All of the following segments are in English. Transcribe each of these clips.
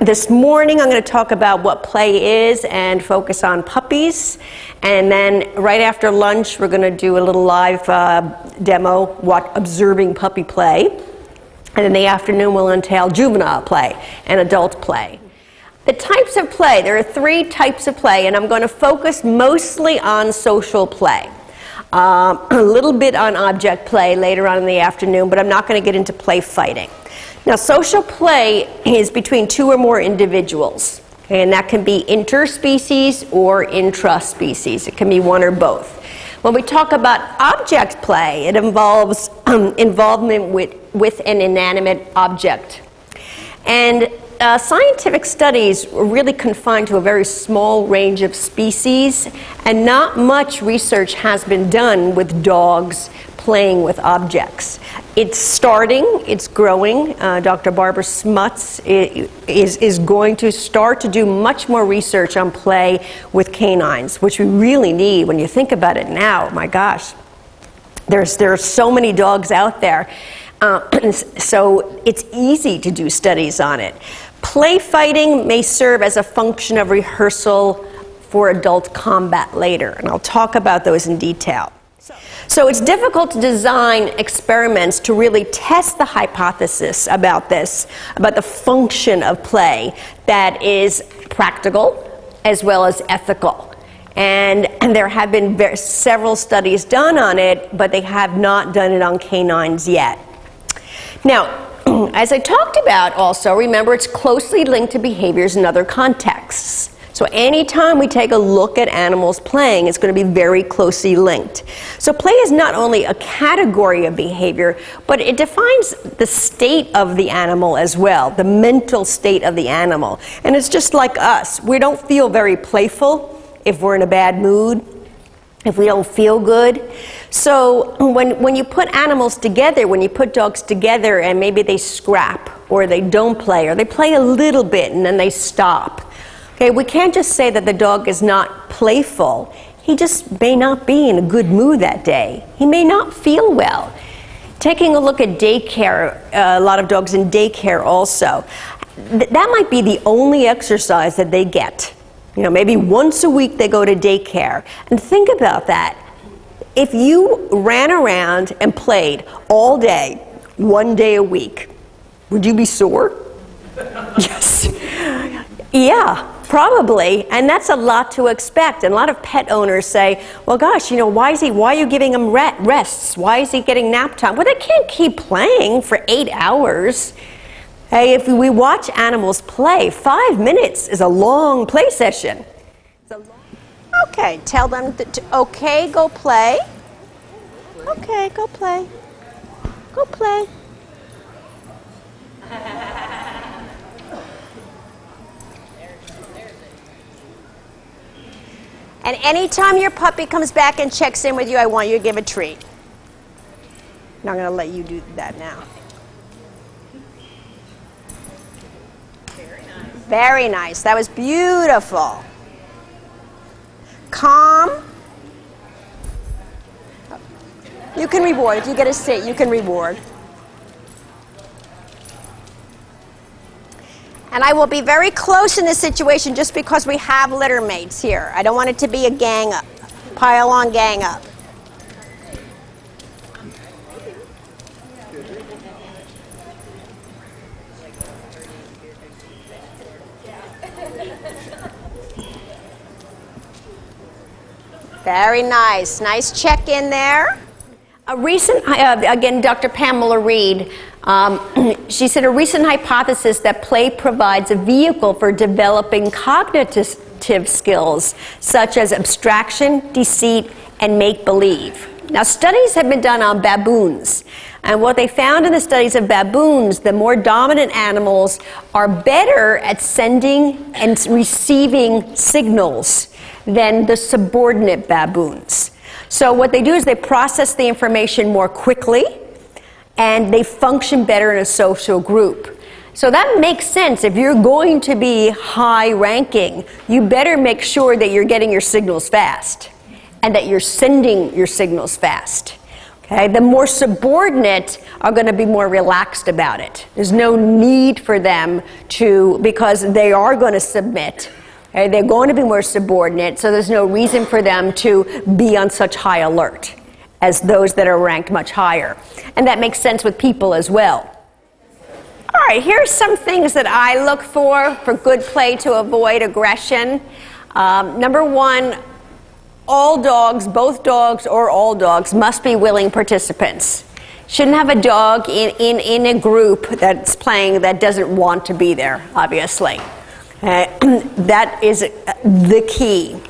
This morning I'm going to talk about what play is and focus on puppies. And then right after lunch we're going to do a little live demo, observing puppy play. And in the afternoon we'll entail juvenile play and adult play. The types of play, there are 3 types of play, and I'm going to focus mostly on social play. A little bit on object play later on in the afternoon, but I'm not going to get into play fighting. Now, social play is between 2 or more individuals, okay, and that can be interspecies or intraspecies. It can be one or both. When we talk about object play, it involves involvement with an inanimate object. And scientific studies are really confined to a very small range of species, and not much research has been done with dogs playing with objects. It's starting, it's growing. Dr. Barbara Smuts is going to start to do much more research on play with canines, which we really need when you think about it now. My gosh, there are so many dogs out there, so it's easy to do studies on it. Play fighting may serve as a function of rehearsal for adult combat later, and I'll talk about those in detail. So it's difficult to design experiments to really test the hypothesis about this, about the function of play that is practical as well as ethical. And there have been several studies done on it, but they have not done it on canines yet. Now, as I talked about also, remember it's closely linked to behaviors in other contexts. So anytime we take a look at animals playing, it's going to be very closely linked. So play is not only a category of behavior, but it defines the state of the animal as well, the mental state of the animal. And it's just like us. We don't feel very playful if we're in a bad mood, if we don't feel good. So when you put animals together, when you put dogs together and maybe they scrap or they don't play or they play a little bit and then they stop, okay, we can't just say that the dog is not playful. He just may not be in a good mood that day. He may not feel well. Taking a look at daycare, a lot of dogs in daycare also, that might be the only exercise that they get. You know, maybe once a week they go to daycare. And think about that. If you ran around and played all day, 1 day a week, would you be sore? Yes. Yeah, probably. And that's a lot to expect. And a lot of pet owners say, well, gosh, you know, why are you giving him rests? Why is he getting nap time? Well, they can't keep playing for 8 hours. Hey, if we watch animals play, 5 minutes is a long play session. Okay, tell them okay, go play. Okay, go play. Go play. And anytime your puppy comes back and checks in with you, I want you to give a treat. And I'm going to let you do that now. Very nice. That was beautiful. Calm. You can reward. If you get a sit, you can reward. And I will be very close in this situation just because we have litter mates here. I don't want it to be a gang up. Pile on, gang up. Very nice. Nice check in there. A recent, again, Dr. Pamela Reed, she said a recent hypothesis that play provides a vehicle for developing cognitive skills such as abstraction, deceit, and make-believe. Now, studies have been done on baboons, and what they found in the studies of baboons, the more dominant animals are better at sending and receiving signals than the subordinate baboons. So what they do is they process the information more quickly, and they function better in a social group. So that makes sense. If you're going to be high ranking, you better make sure that you're getting your signals fast and that you're sending your signals fast. Okay? The more subordinate are going to be more relaxed about it. There's no need for them to, because they are going to submit. Okay? They're going to be more subordinate, so there's no reason for them to be on such high alert as those that are ranked much higher. And that makes sense with people as well. All right, here's some things that I look for good play to avoid aggression. Number one, all dogs, both dogs or all dogs, must be willing participants. Shouldn't have a dog in a group that's playing that doesn't want to be there, obviously. That is the key.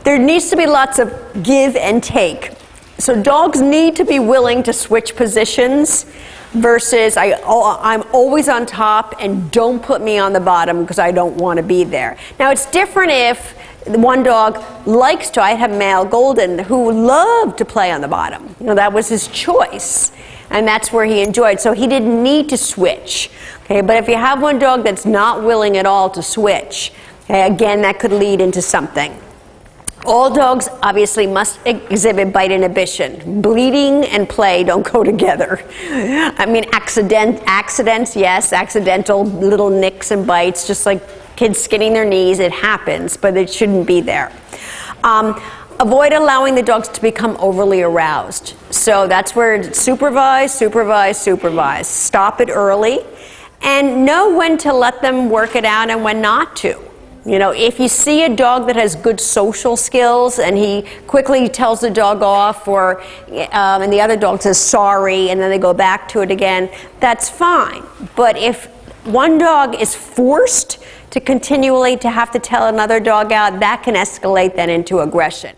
There needs to be lots of give and take. So dogs need to be willing to switch positions versus I'm always on top and don't put me on the bottom because I don't want to be there. Now it's different if one dog likes to. I have male Golden who loved to play on the bottom. You know, that was his choice. And that's where he enjoyed. So he didn't need to switch. Okay, but if you have one dog that's not willing at all to switch, okay, again, that could lead into something. All dogs obviously must exhibit bite inhibition. Bleeding and play don't go together. I mean, accidents, yes, accidental little nicks and bites, just like kids skinning their knees, it happens, but it shouldn't be there. Avoid allowing the dogs to become overly aroused. So that's where supervise, supervise, supervise. Stop it early and know when to let them work it out and when not to. You know, if you see a dog that has good social skills and he quickly tells the dog off, or and the other dog says sorry and then they go back to it again, that's fine. But if one dog is forced to continually to have to tell another dog out, that can escalate then into aggression.